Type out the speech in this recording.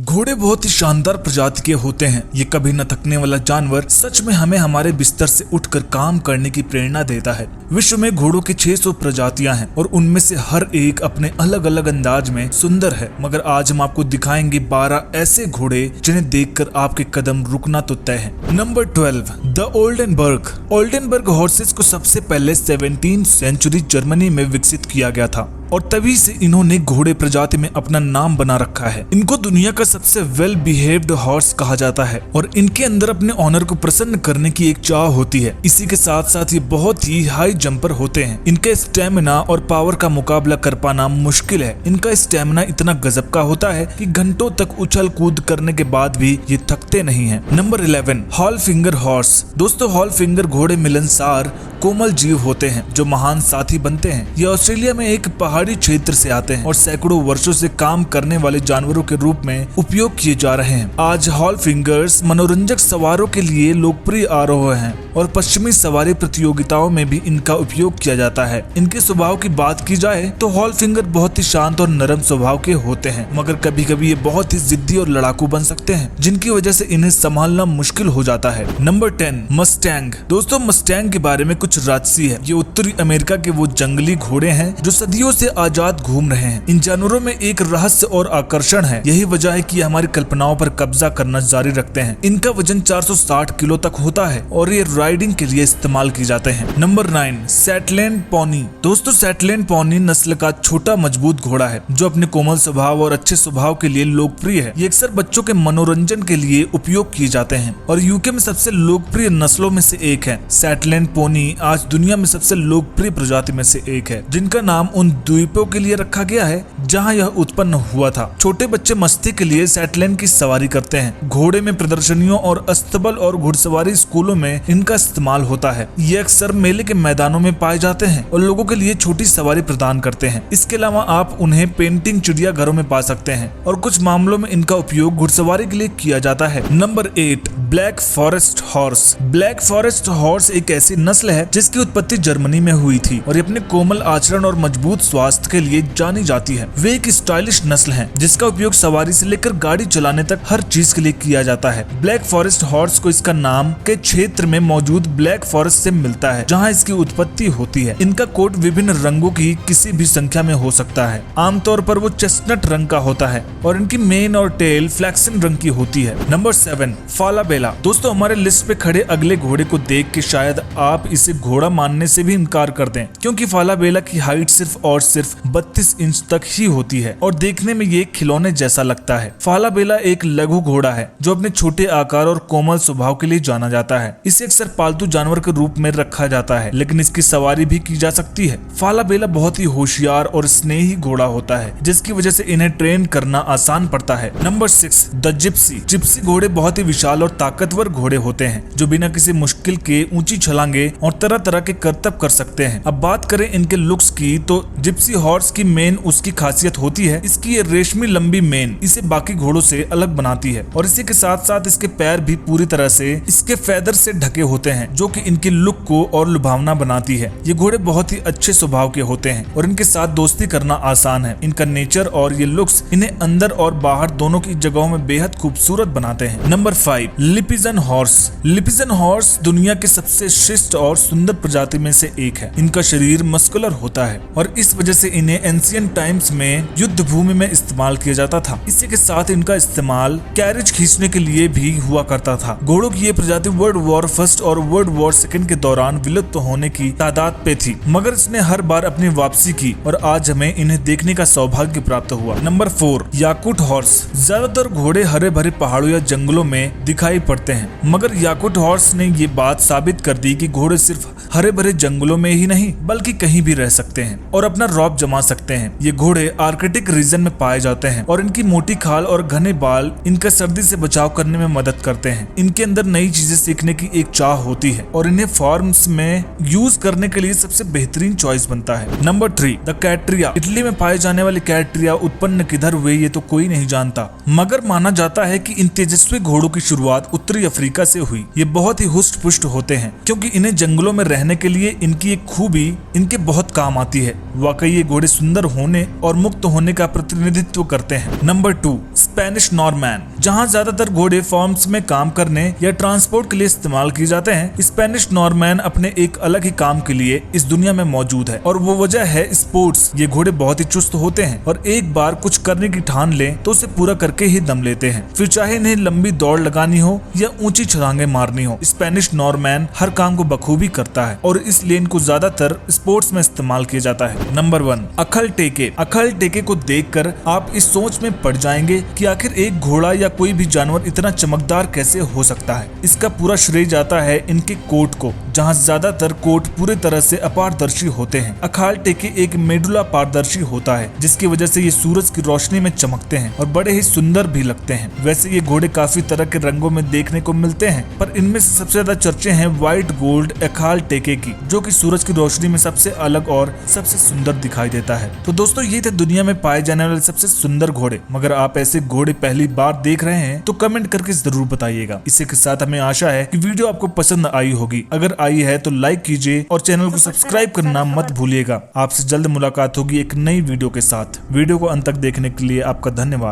घोड़े बहुत ही शानदार प्रजाति के होते हैं। ये कभी न थकने वाला जानवर सच में हमें हमारे बिस्तर से उठकर काम करने की प्रेरणा देता है। विश्व में घोड़ों की 600 प्रजातियां हैं और उनमें से हर एक अपने अलग अलग अंदाज में सुंदर है। मगर आज हम आपको दिखाएंगे 12 ऐसे घोड़े जिन्हें देखकर आपके कदम रुकना तो तय है। Number 12, the Oldenburg. Oldenburg horses को सबसे पहले 17th सेंचुरी जर्मनी में विकसित किया गया था और तभी से इन्होंने घोड़े प्रजाति में अपना नाम बना रखा है। इनको दुनिया का सबसे वेल बिहेव्ड हॉर्स कहा जाता है और इनके अंदर अपने ऑनर को प्रसन्न करने की एक चाह होती है। इसी के साथ साथ ये बहुत ही हाई जंपर होते हैं। इनके स्टेमिना और पावर का मुकाबला कर पाना मुश्किल है। इनका स्टेमिना इतना गजब का होता है कि घंटों तक उछल कूद करने के बाद भी ये थकते नहीं हैं। Number 11, hall finger horse. दोस्तों, हॉल फिंगर घोड़े मिलनसार कोमल जीव होते हैं जो महान साथी बनते हैं। ये ऑस्ट्रेलिया में एक पहाड़ी क्षेत्र से आते हैं और सैकड़ों वर्षों से काम करने वाले जानवरों के रूप में उपयोग किए जा रहे हैं। आज हॉल फिंगर्स मनोरंजक सवारों के लिए लोकप्रिय आरोह हैं और पश्चिमी सवारी प्रतियोगिताओं में भी इनका उपयोग किया जाता है। इनके स्वभाव की बात की जाए तो हॉल फिंगर बहुत ही शांत और नरम स्वभाव के होते हैं, मगर कभी कभी ये बहुत ही जिद्दी और लड़ाकू बन सकते हैं, जिनकी वजह से इन्हें संभालना मुश्किल हो जाता है। Number 10, Mustang. दोस्तों, मस्टैंग के बारे में कुछ राजसी है। ये उत्तरी अमेरिका के वो जंगली घोड़े हैं जो सदियों से आजाद घूम रहे हैं। इन जानवरों में एक रहस्य और आकर्षण है। यही वजह है कि ये हमारी कल्पनाओं पर कब्जा करना जारी रखते हैं। इनका वजन 460 किलो तक होता है और ये राइडिंग के लिए इस्तेमाल किए जाते हैं। Number 9, Shetland pony. दोस्तों, सेटलैंड पॉनी नस्ल का छोटा मजबूत घोड़ा है जो अपने कोमल स्वभाव और अच्छे स्वभाव के लिए लोकप्रिय है। ये अक्सर बच्चों के मनोरंजन के लिए उपयोग किए जाते हैं और यूके में सबसे लोकप्रिय नस्लों में से एक है। सेटलैंड पॉनी आज दुनिया में सबसे लोकप्रिय प्रजाति में से एक है, जिनका नाम उन द्वीपों के लिए रखा गया है जहां यह उत्पन्न हुआ था। छोटे बच्चे मस्ती के लिए सेटलैंड की सवारी करते हैं। घोड़े में प्रदर्शनियों और अस्तबल और घुड़सवारी स्कूलों में इनका इस्तेमाल होता है। ये अक्सर मेले के मैदानों में पाए जाते हैं और लोगों के लिए छोटी सवारी प्रदान करते हैं। इसके अलावा आप उन्हें पेंटिंग चिड़ियाघरों में पा सकते हैं और कुछ मामलों में इनका उपयोग घुड़सवारी के लिए किया जाता है। Number 8, black forest horse. Black forest horse एक ऐसी नस्ल है जिसकी उत्पत्ति जर्मनी में हुई थी और अपने कोमल आचरण और मजबूत स्वास्थ्य के लिए जानी जाती है। वे एक स्टाइलिश नस्ल है जिसका उपयोग सवारी से लेकर गाड़ी चलाने तक हर चीज के लिए किया जाता है। ब्लैक फॉरेस्ट हॉर्स को इसका नाम के क्षेत्र में मौजूद ब्लैक फॉरेस्ट से मिलता है जहां इसकी उत्पत्ति होती है। इनका कोट विभिन्न रंगों की किसी भी संख्या में हो सकता है। आमतौर पर वो चेस्टनट रंग का होता है और इनकी मेन और टेल फ्लैक्सन रंग की होती है। नंबर 7, फालाबेला। दोस्तों, हमारे लिस्ट पे खड़े अगले घोड़े को देख के शायद आप इसे घोड़ा मानने से भी इनकार कर दें, क्योंकि फालाबेला की हाइट सिर्फ और सिर्फ 32 इंच तक ही होती है और देखने में ये खिलौने जैसा लगता है। फालाबेला एक लघु घोड़ा है जो अपने छोटे आकार और कोमल स्वभाव के लिए जाना जाता है। इसे अक्सर पालतू जानवर के रूप में रखा जाता है, लेकिन इसकी सवारी भी की जा सकती है। फालाबेला बहुत ही होशियार और स्नेही घोड़ा होता है, जिसकी वजह से इन्हें ट्रेन करना आसान पड़ता है। Number 6, the Gypsy. जिप्सी घोड़े बहुत ही विशाल और ताकतवर घोड़े होते हैं जो बिना किसी मुश्किल के ऊंची छलांगे और तरह तरह के करतब कर सकते हैं। अब बात करें इनके लुक्स की तो जिप्सी हॉर्स की मेन उसकी खासियत होती है इसकी ये रेशमी लंबी मेन इसे बाकी घोड़ों से अलग बनाती है और इसी के साथ साथ इसके पैर भी पूरी तरह से इसके फेदर से ढके होते हैं जो कि इनकी लुक को और लुभावना बनाती है। ये घोड़े बहुत ही अच्छे स्वभाव के होते हैं और इनके साथ दोस्ती करना आसान है। इनका नेचर और ये लुक्स इन्हें अंदर और बाहर दोनों की जगहों में बेहद खूबसूरत बनाते हैं। Number 5, Lipizzan horse. Lipizzan horse दुनिया के सबसे शिष्ट और सुंदर प्रजाति में से एक है। इनका शरीर मस्कुलर होता है और इस वजह से इन्हें एंशिएंट टाइम्स में युद्ध भूमि में इस्तेमाल किया जाता था। इसी के साथ इनका इस्तेमाल कैरेज खींचने के लिए भी हुआ करता था। घोड़ों की ये प्रजाति वर्ल्ड वॉर फर्स्ट और वर्ल्ड वॉर सेकंड के दौरान विलुप्त होने की तादाद पे थी, मगर इसने हर बार अपनी वापसी की और आज हमें इन्हें देखने का सौभाग्य प्राप्त हुआ। Number 4, Yakut horse. ज्यादातर घोड़े हरे भरे पहाड़ों या जंगलों में दिखाई पड़ते हैं, मगर याकुट हॉर्स ने ये बात साबित कर दी कि घोड़े सिर्फ हरे भरे जंगलों में ही नहीं बल्कि कहीं भी रह सकते हैं और अपना रौब जमा सकते हैं। ये घोड़े आर्कटिक रीजन में पाए जाते हैं और इनकी मोटी खाल और घने बाल इनका सर्दी से बचाव करने में मदद करते हैं। इनके अंदर नई चीजें सीखने की एक चाह होती है और इन्हें फार्म्स में यूज करने के लिए सबसे बेहतरीन चॉइस बनता है। Number 3, the कैट्रिया। इटली में पाए जाने वाले कैट्रिया उत्पन्न किधर हुए ये तो कोई नहीं जानता, मगर माना जाता है कि इन तेजस्वी घोड़ों की शुरुआत उत्तरी अफ्रीका से हुई। ये बहुत ही हुष्ट पुष्ट होते हैं क्योंकि इन्हें जंगलों में रहने के लिए इनकी एक खूबी इनके बहुत काम आती है। वाकई ये घोड़े सुंदर होने और मुक्त होने का प्रतिनिधित्व करते हैं। Number 2, Spanish Norman. जहाँ ज्यादातर घोड़े फार्म्स में काम करने या ट्रांसपोर्ट के लिए इस्तेमाल किए जाते हैं, स्पेनिश नॉरमैन अपने एक अलग ही काम के लिए इस दुनिया में मौजूद है और वो वजह है स्पोर्ट्स। ये घोड़े बहुत ही चुस्त होते हैं और एक बार कुछ करने की ठान ले तो उसे पूरा करके ही दम लेते हैं, फिर चाहे इन्हें लंबी दौड़ लगानी हो या ऊंची छलांगे मारनी हो। स्पेनिश नॉरमैन हर काम को बखूबी करता है और इसलिए इनको ज्यादातर स्पोर्ट्स में इस्तेमाल किया जाता है। नंबर 1, अखल टेके। अखल टेके को देखकर आप इस सोच में पड़ जाएंगे कि आखिर एक घोड़ा या कोई भी जानवर इतना चमकदार कैसे हो सकता है। इसका पूरा श्रेय जाता है इनके कोट को, जहाँ ज्यादातर कोट पूरे तरह से अपारदर्शी होते हैं। अखाल टेके एक मेडुला पारदर्शी होता है, जिसकी वजह से ये सूरज की रोशनी में चमकते हैं और बड़े ही सुंदर भी लगते हैं। वैसे ये घोड़े काफी तरह के रंगों में देखने को मिलते हैं, पर इनमें से सबसे ज्यादा चर्चे हैं व्हाइट गोल्ड अखाल टेके की, जो कि सूरज की रोशनी में सबसे अलग और सबसे सुंदर दिखाई देता है। तो दोस्तों, ये थे दुनिया में पाए जाने वाले सबसे सुंदर घोड़े। मगर आप ऐसे घोड़े पहली बार देख रहे हैं तो कमेंट करके जरूर बताइएगा। इसी के साथ हमें आशा है कि वीडियो आपको पसंद आई होगी। अगर आई है तो लाइक कीजिए और चैनल को सब्सक्राइब करना मत भूलिएगा। आपसे जल्द मुलाकात होगी एक नई वीडियो के साथ। वीडियो को अंत तक देखने के लिए आपका धन्यवाद।